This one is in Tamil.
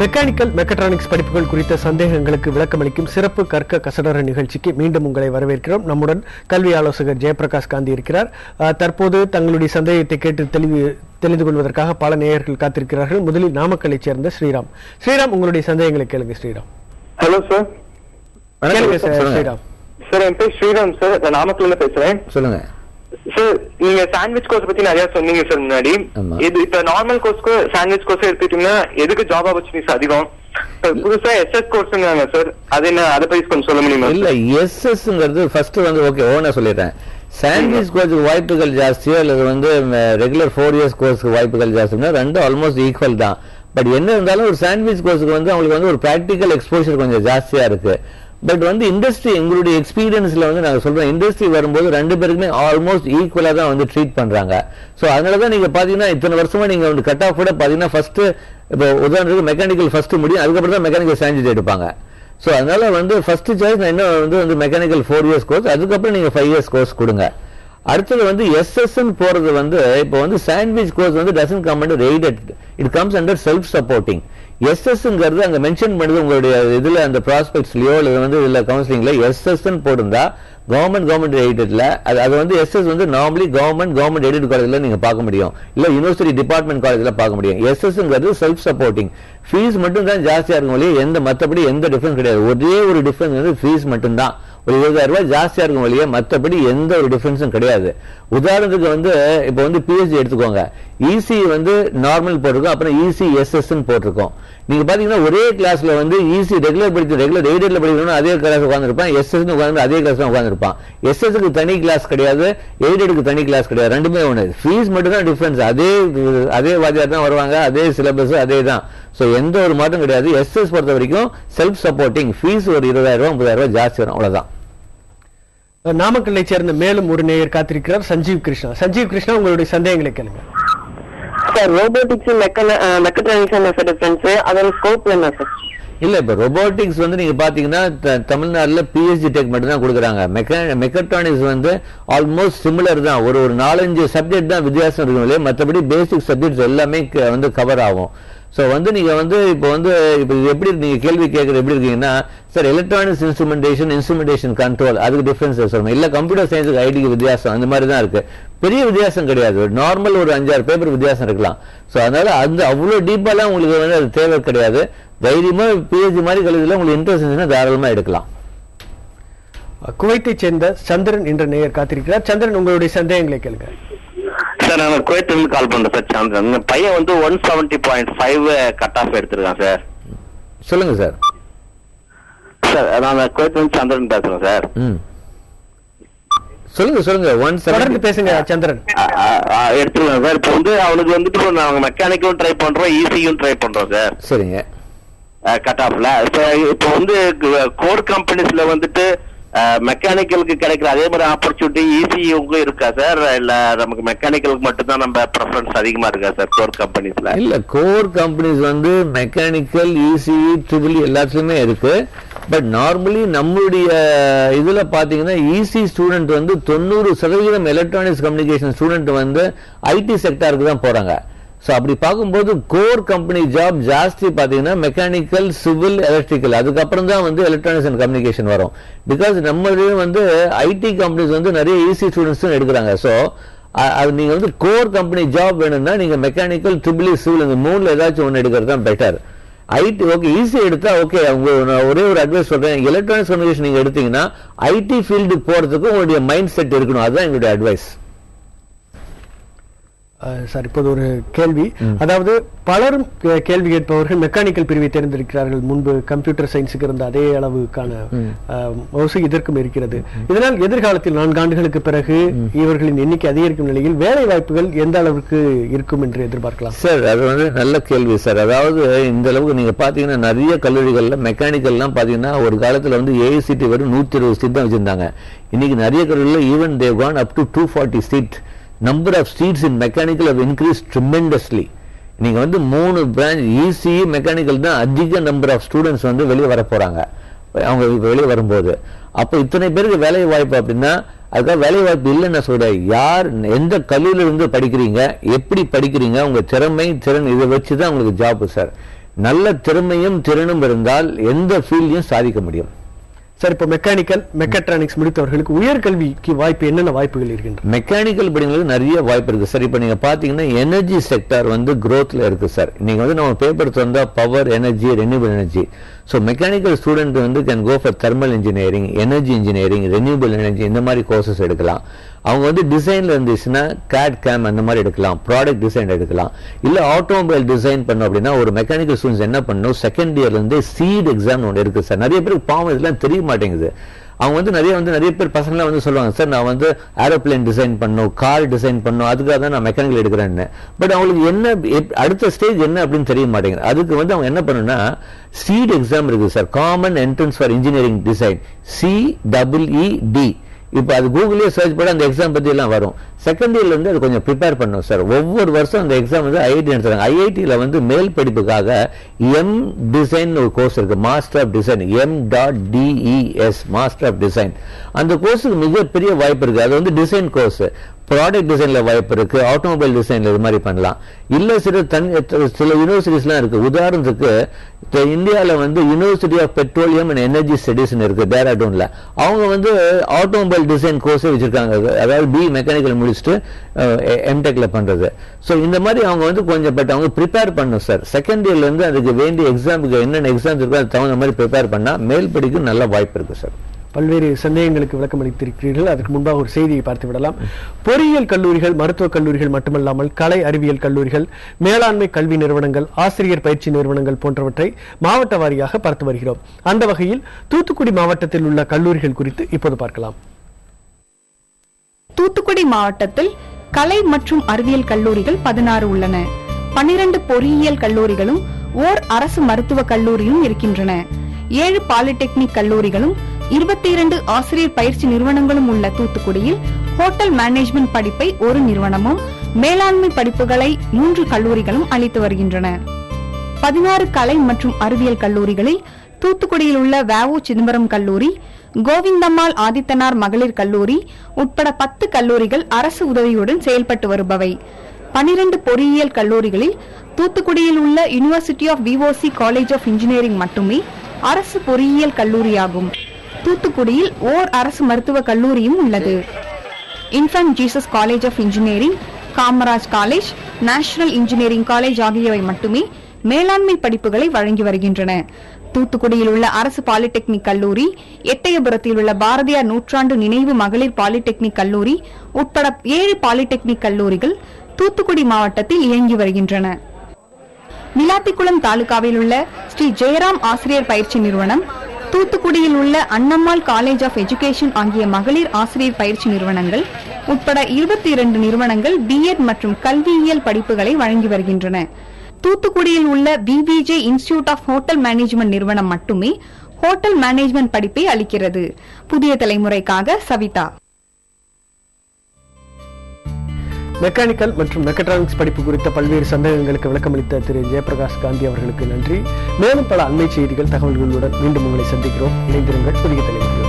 மெக்கானிக்கல் மெக்கட்ரானிக்ஸ் படிப்புகள் குறித்த சந்தேகங்களுக்கு விளக்கமளிக்கும் சிறப்பு கற்க கசடர நிகழ்ச்சிக்கு மீண்டும் உங்களை வரவேற்கிறோம். நம்முடன் கல்வி ஆலோசகர் ஜெயபிரகாஷ் காந்தி இருக்கிறார். தற்போது தங்களுடைய சந்தேகத்தை கேட்டு தெரிந்து கொள்வதற்காக பல நேயர்கள் காத்திருக்கிறார்கள். முதலில் நாமக்கல்லைச் சேர்ந்த ஸ்ரீராம். உங்களுடைய சந்தேகங்களை கேளுங்க. ஸ்ரீராம். Hello sir. கேளுங்க சார். ஸ்ரீராம் சார், என் பேர் ஸ்ரீராம் சார். நான் நாமக்கல்ல பேசுறேன். சொல்லுங்க சார். நீங்க சாண்ட்விச் கோர்ஸ் பத்தி நிறைய சொன்னீங்க சார் முன்னாடி. இது இப்ப நார்மல் கோர்ஸ்க்கு சாண்ட்விச் கோர்ஸ் எடுத்துட்டீங்கன்னா எதுக்கு ஜாப் ஆப்பர்ச்சுனிட்டிஸ் அதிகம்? புதுசா எஸ்எஸ் கோர்ஸ்ங்க சார், அது என்ன, அதை பத்தி கொஞ்சம் சொல்ல முடியுமா? இல்ல, எஸ்எஸ்ங்கிறது ஃபர்ஸ்ட் வந்து ஓகே ஓனா சொல்லிடுறேன். சாண்ட்விச் கோர்ஸுக்கு வாய்ப்புகள் ஜாஸ்தியோ அல்லது வந்து ரெகுலர் 4 இயர்ஸ் கோர்ஸ்க்கு வாய்ப்புகள் ஜாஸ்தினா ரெண்டும் ஆல்மோஸ்ட் ஈக்குவல் தான். பட் என்ன இருந்தாலும் ஒரு சாண்ட்விச் கோர்ஸுக்கு வந்து அவங்களுக்கு வந்து ஒரு பிராக்டிக்கல் எக்ஸ்போஷர் கொஞ்சம் ஜாஸ்தியா இருக்கு. பட் வந்து இண்டஸ்ட்ரி, எங்களுடைய எக்ஸ்பீரியன்ஸ்ல வந்து நாங்க சொல்றோம், இண்டஸ்ட்ரி வரும்போது ரெண்டு பேருக்குமே ஆல்மோஸ்ட் ஈக்குவலா தான் வந்து ட்ரீட் பண்றாங்க. ஸோ அதனாலதான் நீங்க பாத்தீங்கன்னா இத்தனை வருஷமா நீங்க வந்து கட் ஆஃப் கூட பாத்தீங்கன்னா ஃபர்ஸ்ட் இப்போ உதாரணத்துக்கு மெக்கானிக்கல் ஃபர்ஸ்ட் முடியும், அதுக்கப்புறம் தான் மெக்கானிக்கல் சாண்ட்விச் எடுப்பாங்க. ஸோ அதனால வந்து ஃபர்ஸ்ட் சாய்ஸ் என்ன வந்து மெக்கானிக்கல் 4 இயர்ஸ் கோர்ஸ், அதுக்கப்புறம் நீங்க 5 இயர்ஸ் கோர்ஸ் கொடுங்க. அடுத்தது வந்து எஸ்எஸ்ன்னு போறது வந்து இப்போ வந்து சாண்ட்விச் கோர்ஸ் வந்து doesn't come under aided, it comes under self supporting. எஸ்எஸ்ங்கிறது அங்க மென்ஷன் பண்ணுது உங்களுடைய இதுல அந்த ப்ராஸ்பெக்ட்ஸ்லயோ இல்ல வந்து இதுல கவுன்சிலிங்ல எஸ்எஸ் போட்டிருந்தா கவர்மெண்ட் எய்டட்ல அது வந்து எஸ்எஸ் வந்து நார்மலி கவர்மெண்ட் எய்டட் காலேஜ்ல நீங்க பார்க்க முடியும், இல்ல யூனிவர்சிட்டி டிபார்ட்மெண்ட் காலேஜ்ல பார்க்க முடியும். எஸ்எஸ்ங்கிறது செல்ஃப் சப்போர்ட்டிங். ஃபீஸ் மட்டும் தான் ஜாஸ்தியா இருக்கும் இல்லையா, மற்றபடி எந்த டிஃபரன்ஸ் கிடையாது. ஒரே ஒரு டிஃபரன்ஸ் வந்து ஃபீஸ் மட்டும் தான், ஒரு 20,000 ரூபாய் ஜாஸ்தியா இருக்கும் இல்லையா, மற்றபடி எந்த ஒரு டிஃபரன்ஸும் கிடையாது. உதாரணத்துக்கு வந்து இப்போ வந்து பிஹெச்டி எடுத்துக்கோங்க, இசி வந்து நார்மல் போட்டிருக்கோம், அப்புறம் இசி எஸ்எஸ் போட்டிருக்கோம். நீங்க பாத்தீங்கன்னா ஒரே கிளாஸ்ல வந்து இசி ரெகுலர் எய்டட்ல படிக்கணும்னா அதே கிளாஸ் உட்காந்துருப்பான், எஸ்எஸ் உட்காந்து அதே கிளாஸ் உட்காந்துருப்பான். எஸ்எஸ்க்கு தனி கிளாஸ் கிடையாது, எய்டடுக்கு தனி கிளாஸ் கிடையாது, ரெண்டுமே ஒண்ணு. ஃபீஸ் மட்டும் தான் டிஃபரன்ஸ், அதே வாத்தியார் தான் வருவாங்க, அதே சிலபஸ் அதே தான். சோ எந்த ஒரு மாற்றம் கிடையாது. எஸ்எஸ் பொறுத்த வரைக்கும் செல்ஃப் சப்போர்ட்டிங், ஃபீஸ் ஒரு 20,000 ரூபாய் 30,000 ரூபாய் ஜாஸ்தி வரும், அவ்வளவுதான். நாமக்கல்லை சேர்ந்த மேலும் ஒரு நேயர் காத்திருக்கிறார், சஞ்சீவ் கிருஷ்ணா. உங்களுடைய சந்தேகங்களை கேளுங்க சார். ரோபோட்டிக்ஸ் மெக்கட்ரானிக்ஸ் டிஃபரன்ஸ், அதோட ஸ்கோப் என்ன சார்? இல்ல, இப்ப ரோபோட்டிக்ஸ் வந்து நீங்க பாத்தீங்கன்னா தமிழ்நாடுல பிஹெச்டி டெக் மட்டும் தான் கொடுக்குறாங்க. மெக்கட்ரானிக்ஸ் வந்து ஆல்மோஸ்ட் சிமிலர் தான், ஒரு 4-5 சப்ஜெக்ட் தான் வித்தியாசம் இருக்கும் இல்லையா, மற்றபடி பேசிக் சப்ஜெக்ட்ஸ் எல்லாமே வந்து கவர் ஆகும். ஸோ வந்து நீங்க வந்து இப்போ எப்படி நீங்க கேள்வி கேட்கறது எப்படி இருக்கீங்கன்னா, சார் எலக்ட்ரானிக்ஸ் இன்ஸ்ட்ருமெண்டேஷன் கண்ட்ரோல் அதுக்கு டிஃபரன்ஸ் சொல்லணும், இல்ல கம்ப்யூட்டர் சயின்ஸுக்கு ஐடிக்கு வித்தியாசம், அந்த மாதிரி தான் இருக்கு. பெரிய வித்தியாசம் கிடையாது, நார்மல் ஒரு 5-6 பேப்பர் வித்தியாசம் இருக்கலாம். ஸோ அதனால அவ்வளவு டீப்பாலாம் உங்களுக்கு வந்து அது தேவை கிடையாது. தைரியமா பிஹெச்டி மாதிரி கல்வியில் உங்களுக்கு இன்ட்ரெஸ்ட் இருந்துச்சுன்னா தாராளமா எடுக்கலாம். குவைத்தை சேர்ந்த சந்திரன் என்ற நேயர் காத்திருக்கிறார். சந்திரன், உங்களுடைய சந்தேகங்களை கேளுங்க. சார், நான் குவைத்திலிருந்து கால் பண்றேன் சார். சந்திரன் பையன் வந்து 170.5 கட் ஆஃப் எடுத்திருக்கான் சார். சொல்லுங்க சார். சார், நான் குவைத்திலிருந்து சந்திரன் பேசுறேன் சார். சொல்லுங்க பேசுங்க சந்திரன். எடுத்துருக்கேன் சார். இப்போ வந்து அவனுக்கு வந்துட்டு நாங்க மெக்கானிக்கலும் ட்ரை பண்றோம், இசியும் ட்ரை பண்றோம் சார். சரிங்க. கட் ஆஃப்ல இப்போ வந்து கோர் கம்பெனிஸ்ல வந்துட்டு மெக்கானிக்கலுக்கு கிடைக்கிற அதே மாதிரி ஆப்பர்ச்சுனிட்டி இசியும் இருக்கா சார், இல்ல நமக்கு மெக்கானிக்கலுக்கு மட்டும் தான் நம்ம ப்ரெஃபரன்ஸ் அதிகமா இருக்கா சார் கோர் கம்பெனிஸ்ல? இல்ல, கோர் கம்பெனிஸ் வந்து மெக்கானிக்கல், இசி, ட்ரிபிள் எல்லாத்துலயுமே இருக்கு. பட் நார்மலி நம்மளுடைய இதுல பாத்தீங்கன்னா இசி ஸ்டூடெண்ட் வந்து 90% எலக்ட்ரானிக்ஸ் கம்யூனிகேஷன் ஸ்டூடெண்ட் வந்து ஐடி செக்டாருக்கு தான் போறாங்க. ஸோ அப்படி பார்க்கும்போது கோர் கம்பெனி ஜாப் ஜாஸ்தி பார்த்தீங்கன்னா மெக்கானிக்கல், சிவில், எலக்ட்ரிக்கல், அதுக்கப்புறம் தான் வந்து எலக்ட்ரானிக்ஸ் அண்ட் கம்யூனிகேஷன் வரும். பிகாஸ் நம்மளே வந்து ஐடி கம்பெனிஸ் வந்து நிறைய ஈஸி ஸ்டூடெண்ட்ஸும் எடுக்கிறாங்க. ஸோ அது நீங்க வந்து கோர் கம்பெனி ஜாப் வேணும்னா நீங்க மெக்கானிக்கல், ட்ரிபிள், சிவில் இந்த 3ல ஏதாச்சும் ஒன்று எடுக்கிறது தான் பெட்டர். ஐடி ஓகே, ஈஸி எடுத்தா ஓகே. நான் ஒரே ஒரு அட்வைஸ் சொல்றேன், எலக்ட்ரானிக்ஸ் கம்யூனிகேஷன் நீங்க எடுத்தீங்கன்னா ஐடி ஃபீல்டு போறதுக்கு உங்களுடைய மைண்ட் செட் இருக்கணும், அதுதான் எங்களுடைய அட்வைஸ். சார், இப்போது ஒரு கேள்வி. அதாவது பலரும் கேள்வி கேட்பவர்கள் மெக்கானிக்கல் பிரிவை தேர்ந்தெடுக்கிறார்கள். முன்பு கம்ப்யூட்டர் சயின்ஸுக்கு இருந்த அதே அளவுக்கான வசதி இதற்கும் இருக்கிறது. இதனால் எதிர்காலத்தில் 4 ஆண்டுகளுக்கு பிறகு இவர்களின் எண்ணிக்கை அதிகரிக்கும் நிலையில் வேலை வாய்ப்புகள் எந்த அளவுக்கு இருக்கும் என்று எதிர்பார்க்கலாம்? சார், அது வந்து நல்ல கேள்வி சார். அதாவது இந்த அளவுக்கு நீங்க பாத்தீங்கன்னா நிறைய கல்லூரிகள்ல மெக்கானிக்கல்லாம் பாத்தீங்கன்னா ஒரு காலத்துல வந்து ஏஐசிடி வரும் 120 சீட் தான் வச்சிருந்தாங்க. இன்னைக்கு நிறைய கல்லூரிகள் even they've gone up to 240 seat. number of seats in mechanical have increased tremendously. நீங்க வந்து 3 பிரான்ச் இசி மெக்கானிக்கல் தான் அதிக நம்பர் ஆஃப் ஸ்டூடெண்ட்ஸ் வந்து வெளியே வர போறாங்க. அவங்க வெளியே வரும்போது அப்ப இத்தனை பேருக்கு வேலை வாய்ப்பு அப்படின்னா அதுக்காக வேலை வாய்ப்பு இல்லைன்னு சொல்றேன். யார் எந்த கல்லூரியில இருந்து படிக்கிறீங்க, எப்படி படிக்கிறீங்க, உங்க திறன் இதை வச்சுதான் உங்களுக்கு ஜாப் சார். நல்ல திறமையும் திறனும் இருந்தால் எந்த ஃபீல்டையும் சாதிக்க முடியும். சார், இப்போ மெக்கானிக்கல் மெக்காட்ரானிக்ஸ் முடித்தவர்களுக்கு உயர்கல்விக்கு வாய்ப்பு என்னென்ன வாய்ப்புகள் இருக்கின்றன? மெக்கானிக்கல் படிங்களுக்கு நிறைய வாய்ப்பு இருக்கு சார். இப்போ நீங்க பாத்தீங்கன்னா எனர்ஜி செக்டார் வந்து growthல இருக்கு சார். நீங்க வந்து நம்ம பேப்பர் தந்தா power, energy, renewable energy. So mechanical student வந்து can go for thermal engineering, energy engineering, renewable energy, இந்த மாதிரி கோர்சஸ் எடுக்கலாம். அவங்க வந்து டிசைன்ல இருந்துச்சுன்னா கேட் கேம் அந்த மாதிரி எடுக்கலாம், ப்ராடக்ட் டிசைன் எடுக்கலாம். இல்ல ஆட்டோமொபைல் டிசைன் பண்ணோம் அப்படின்னா ஒரு மெக்கானிக்கல் ஸ்டூடெண்ட்ஸ் என்ன பண்ணணும், செகண்ட் இயர்ல இருந்து சீட் எக்ஸாம் ஒன்று இருக்கு சார். நிறைய பேருக்கு பாவம் இதெல்லாம் தெரிய மாட்டேங்குது. அவங்க வந்து நிறைய பேர் பசங்களாம் வந்து சொல்லுவாங்க, சார் நான் வந்து ஏரோப்ளேன் டிசைன் பண்ணும், கார் டிசைன் பண்ணும், அதுக்காக தான் நான் மெக்கானிக்கல் எடுக்கிறேன்னு. பட் அவங்களுக்கு என்ன அடுத்த ஸ்டேஜ் என்ன அப்படின்னு தெரிய மாட்டேங்குது. அதுக்கு வந்து அவங்க என்ன பண்ணணும்னா சீட் எக்ஸாம் இருக்கு sir, common entrance for engineering design, CEED. இப்போ அது கூகுளே சர்ச் பண்ண அந்த எக்ஸாம் பத்தி எல்லாம் வரும். செகண்ட் இயர்ல இருந்து அது கொஞ்சம் ப்ரிப்பேர் பண்ணும் சார். ஒவ்வொரு வருஷம் அந்த எக்ஸாம் வந்து IIT நடத்துறாங்க. IITல வந்து மேல் படிப்புக்காக எம் டிசைன் ஒரு கோர்ஸ் இருக்கு, master of design, M.DES, master of design. அந்த கோர்ஸுக்கு மிகப்பெரிய வாய்ப்பு இருக்கு. அது வந்து டிசைன் கோர்ஸ், ப்ராடக்ட் டிசைன்ல வாய்ப்பு இருக்கு, ஆட்டோமொபைல் டிசைன்ல இது மாதிரி பண்ணலாம். இல்ல சில யூனிவர்சிட்டிஸ்லாம் இருக்கு. உதாரணத்துக்கு இந்தியாவில் வந்து university of petroleum and energy studies இருக்கு டேராடூன்ல. அவங்க வந்து ஆட்டோமொபைல் டிசைன் கோர்ஸே வச்சிருக்காங்க. அதாவது B மெக்கானிக்கல் முடிச்சுட்டு M.Techல பண்றது. ஸோ இந்த மாதிரி அவங்க வந்து கொஞ்சம் பட் அவங்க ப்ரிப்பேர் பண்ணும் சார். செகண்ட் இயர்ல இருந்து அதுக்கு வேண்டிய எக்ஸாமுக்கு என்னென்ன எக்ஸாம்ஸ் இருக்கோ அது தகுந்த மாதிரி ப்ரிப்பேர் பண்ணா மேல் படிக்கு நல்ல வாய்ப்பு இருக்கு சார். பல்வேறு சந்தேகங்களுக்கு விளக்கம் அளித்திருக்கிறீர்கள். அதற்கு முன்பாக ஒரு செய்தியை பார்த்து விடலாம். பொறியியல் கல்லூரிகள், மருத்துவக் கல்லூரிகள் மட்டுமல்லாமல் கலை அறிவியல் கல்லூரிகள், மேலாண்மை கல்வி நிறுவனங்கள், ஆசிரியர் பயிற்சி நிறுவனங்கள் போன்றவற்றை மாவட்ட வாரியாக பார்த்து வருகிறோம். அந்த வகையில் தூத்துக்குடி மாவட்டத்தில் உள்ள கல்லூரிகள் குறித்து இப்போது பார்க்கலாம். தூத்துக்குடி மாவட்டத்தில் கலை மற்றும் அறிவியல் கல்லூரிகள் 16 உள்ளன. 12 பொறியியல் கல்லூரிகளும் ஓர் அரசு மருத்துவக் கல்லூரியும் இருக்கின்றன. 7 பாலிடெக்னிக் கல்லூரிகளும் 22 ஆசிரியர் பயிற்சி நிறுவனங்களும் உள்ள தூத்துக்குடியில் ஹோட்டல் மேனேஜ்மெண்ட் படிப்பை ஒரு நிறுவனமும், மேலாண்மை படிப்புகளை 3 கல்லூரிகளும் அளித்து வருகின்றன. 16 கலை மற்றும் அறிவியல் கல்லூரிகளில் தூத்துக்குடியில் உள்ள வ.உ. சிதம்பரம் கல்லூரி, கோவிந்தம்மாள் ஆதித்தனார் மகளிர் கல்லூரி உட்பட 10 கல்லூரிகள் அரசு உதவியுடன் செயல்பட்டு வருபவை. 12 பொறியியல் கல்லூரிகளில் தூத்துக்குடியில் உள்ள university of VOC college of engineering மட்டுமே அரசு பொறியியல் கல்லூரியாகும். தூத்துக்குடியில் ஓர் அரசு மருத்துவக் கல்லூரியும் உள்ளது. Infant Jesus College of Engineering, Kamaraj College, National Engineering College ஆகியவை மட்டுமே மேலாண்மை படிப்புகளை வழங்கி வருகின்றன. தூத்துக்குடியில் உள்ள அரசு பாலிடெக்னிக் கல்லூரி, எட்டயபுரத்தில் உள்ள பாரதியார் நூற்றாண்டு நினைவு மகளிர் பாலிடெக்னிக் கல்லூரி உட்பட 7 பாலிடெக்னிக் கல்லூரிகள் தூத்துக்குடி மாவட்டத்தில் இயங்கி வருகின்றன. விளாத்திக்குளம் தாலுகாவில் உள்ள ஸ்ரீ ஜெயராம் ஆசிரியர் பயிற்சி நிறுவனம், தூத்துக்குடியில் உள்ள அண்ணம்மாள் காலேஜ் ஆஃப் எஜுகேஷன் ஆகிய மகளிர் ஆசிரியர் பயிற்சி நிறுவனங்கள் உட்பட 22 நிறுவனங்கள் B.Ed மற்றும் கல்வியியல் படிப்புகளை வழங்கி வருகின்றன. தூத்துக்குடியில் உள்ள VVJ Institute of Hotel Management நிறுவனம் மட்டுமே ஹோட்டல் மேனேஜ்மெண்ட் படிப்பை அளிக்கிறது. புதிய தலைமுறைக்காக சவிதா. மெக்கானிக்கல் மற்றும் மெக்கட்ரானிக்ஸ் படிப்பு குறித்த பல்வேறு சந்தேகங்களுக்கு விளக்கமளித்த திரு ஜெயபிரகாஷ் காந்தி அவர்களுக்கு நன்றி. மேலும் பல அண்மை செய்திகள், தகவல்களுடன் மீண்டும் உங்களை சந்திக்கிறோம். இணைந்திருங்கள் புதிய தலைமுறை.